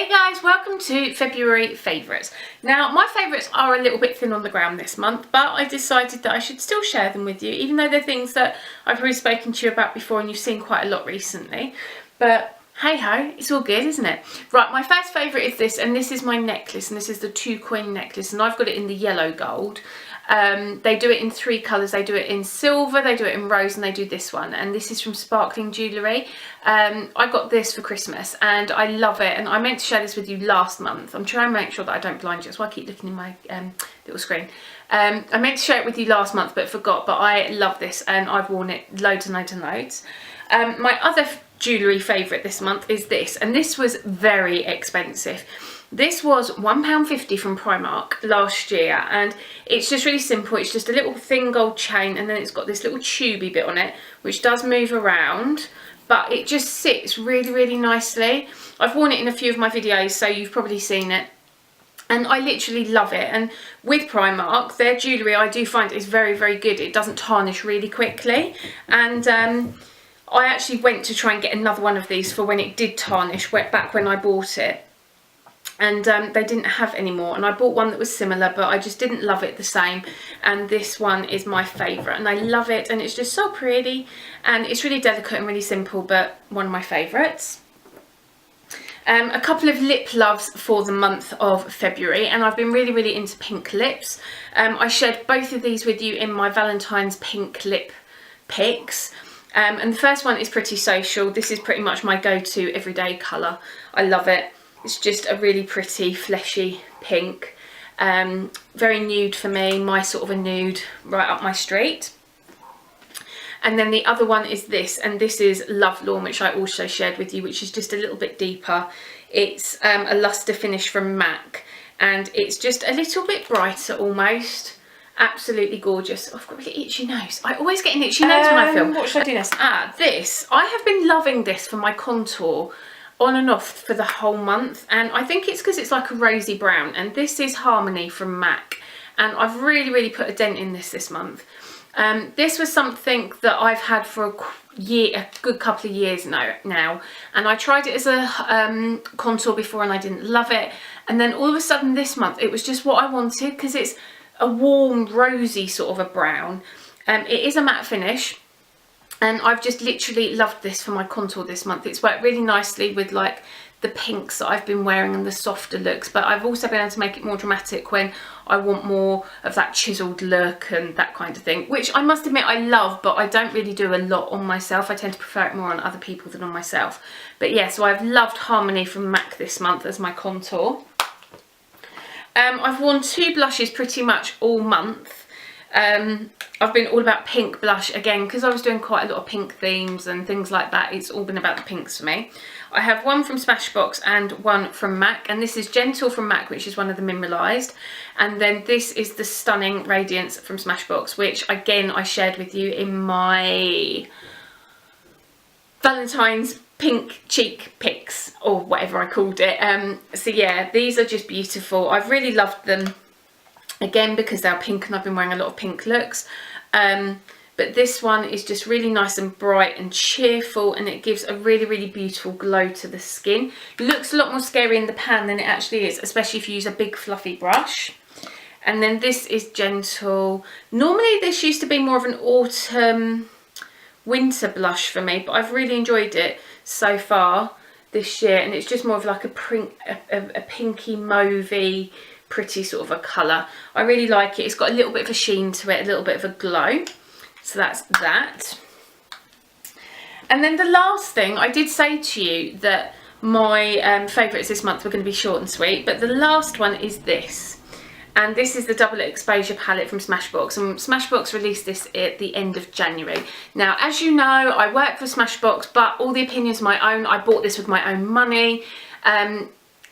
Hey guys, welcome to February favourites. Now my favourites are a little bit thin on the ground this month, but I decided that I should still share them with you, even though they're things that I've already spoken to you about before and you've seen quite a lot recently. But hey ho, it's all good, isn't it? Right, my first favourite is this, and this is my necklace, and this is the 2 coin necklace, and I've got it in the yellow gold. They do it in 3 colours. They do it in silver, they do it in rose, and they do this one, and this is from Sparkling Jewellery. I got this for Christmas and I love it, and I meant to share this with you last month. I'm trying to make sure that I don't blind you, that's why I keep looking in my little screen. I meant to share it with you last month but forgot, but I love this and I've worn it loads and loads and loads. My other jewellery favourite this month is this, and this was very expensive. This was £1.50 from Primark last year, and it's just really simple. It's just a little thin gold chain, and then it's got this little tubey bit on it which does move around, but it just sits really nicely. I've worn it in a few of my videos, so you've probably seen it, and I literally love it. And with Primark, their jewellery I do find is very good. It doesn't tarnish really quickly, and I actually went to try and get another one of these for when it did tarnish, back when I bought it, and they didn't have any more, and I bought one that was similar, but I just didn't love it the same, and this one is my favourite, and I love it, and it's just so pretty, and it's really delicate and really simple, but one of my favourites. A couple of lip loves for the month of February, and I've been really into pink lips. I shared both of these with you in my Valentine's pink lip pics. And the first one is Pretty Social. This is pretty much my go-to everyday colour. I love it. It's just a really pretty fleshy pink. Very nude for me, my sort of a nude right up my street. And then the other one is this, and this is Love Lawn, which I also shared with you, which is just a little bit deeper. It's a luster finish from MAC, and it's just a little bit brighter almost. Absolutely gorgeous. Oh, I've got a really itchy nose. I always get an itchy nose when I film. What should I do next? This. I have been loving this for my contour on and off for the whole month, and I think it's because it's like a rosy brown, and this is Harmony from MAC, and I've really put a dent in this month. This was something that I've had for a good couple of years now, and I tried it as a contour before and I didn't love it, and then all of a sudden this month it was just what I wanted, because it's a warm rosy sort of a brown. It is a matte finish, and I've just literally loved this for my contour this month. It's worked really nicely with like the pinks that I've been wearing and the softer looks, but I've also been able to make it more dramatic when I want more of that chiseled look and that kind of thing, which I must admit I love, but I don't really do a lot on myself. I tend to prefer it more on other people than on myself. But yeah, so I've loved Harmony from MAC this month as my contour. I've worn 2 blushes pretty much all month. I've been all about pink blush again, because I was doing quite a lot of pink themes and things like that. It's all been about the pinks for me. I have one from Smashbox and one from MAC, and this is Gentle from MAC, which is one of the mineralised, and then this is the Stunning Radiance from Smashbox, which again I shared with you in my Valentine's pink cheek pics, or whatever I called it. So yeah, these are just beautiful. I've really loved them, again because they're pink and I've been wearing a lot of pink looks. But this one is just really nice and bright and cheerful, and it gives a really beautiful glow to the skin. It looks a lot more scary in the pan than it actually is, especially if you use a big fluffy brush. And then this is Gentle. Normally this used to be more of an autumn winter blush for me, but I've really enjoyed it so far this year, and it's just more of like a pinky mauvey pretty sort of a colour. I really like it. It's got a little bit of a sheen to it, a little bit of a glow. So that's that. And then the last thing, I did say to you that my favourites this month were going to be short and sweet, but the last one is this. And this is the Double Exposure palette from Smashbox, and Smashbox released this at the end of January. Now, as you know, I work for Smashbox, but all the opinions are my own. I bought this with my own money.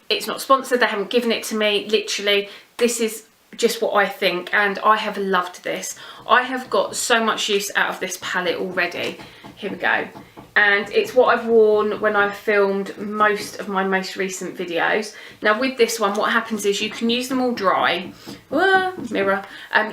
It's not sponsored, they haven't given it to me, literally. This is just what I think, and I have loved this. I have got so much use out of this palette already. Here we go. And it's what I've worn when I've filmed most of my most recent videos. Now with this one, what happens is you can use them all dry. Mirror.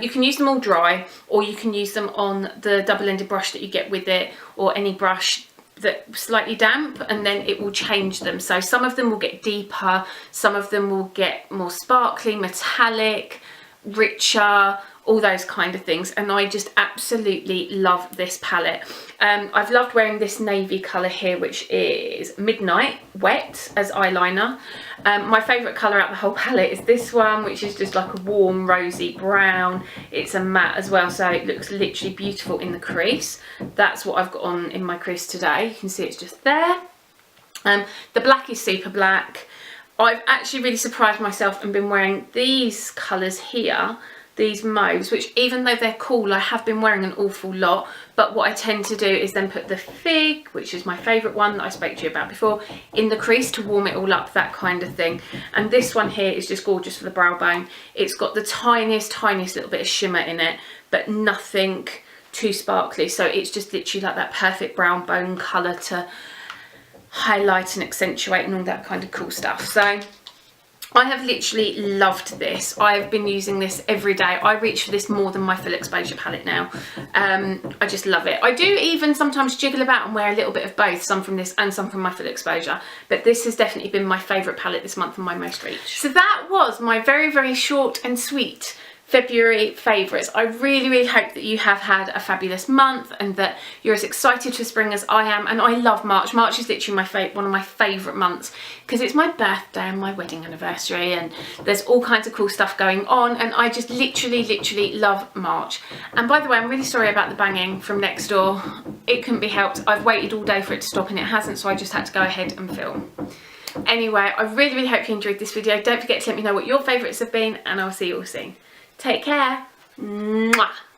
You can use them all dry, or you can use them on the double-ended brush that you get with it, or any brush that slightly damp, and then it will change them. So some of them will get deeper, some of them will get more sparkly, metallic, richer, all those kind of things, and I just absolutely love this palette. I've loved wearing this navy colour here, which is Midnight Wet, as eyeliner. My favourite colour out the whole palette is this one, which is just like a warm rosy brown. It's a matte as well, so it looks literally beautiful in the crease. That's what I've got on in my crease today. You can see it's just there. The black is super black. I've actually really surprised myself and been wearing these colours here, these mauves, which even though they're cool, I have been wearing an awful lot. But what I tend to do is then put the Fig, which is my favourite one that I spoke to you about before, in the crease to warm it all up, that kind of thing. And this one here is just gorgeous for the brow bone. It's got the tiniest little bit of shimmer in it, but nothing too sparkly. So it's just literally like that perfect brown bone colour to highlight and accentuate and all that kind of cool stuff. So I have literally loved this. I've been using this every day. I reach for this more than my full exposure palette now. I just love it. I do even sometimes jiggle about and wear a little bit of both, some from this and some from my full exposure, but this has definitely been my favourite palette this month and my most reach. So that was my very short and sweet February favourites. I really hope that you have had a fabulous month and that you're as excited for spring as I am. And I love March. March is literally one of my favourite months because it's my birthday and my wedding anniversary, and there's all kinds of cool stuff going on, and I just literally love March. And by the way, I'm really sorry about the banging from next door. It couldn't be helped. I've waited all day for it to stop and it hasn't, so I just had to go ahead and film. Anyway, I really hope you enjoyed this video. Don't forget to let me know what your favourites have been, and I'll see you all soon. Take care. Mwah.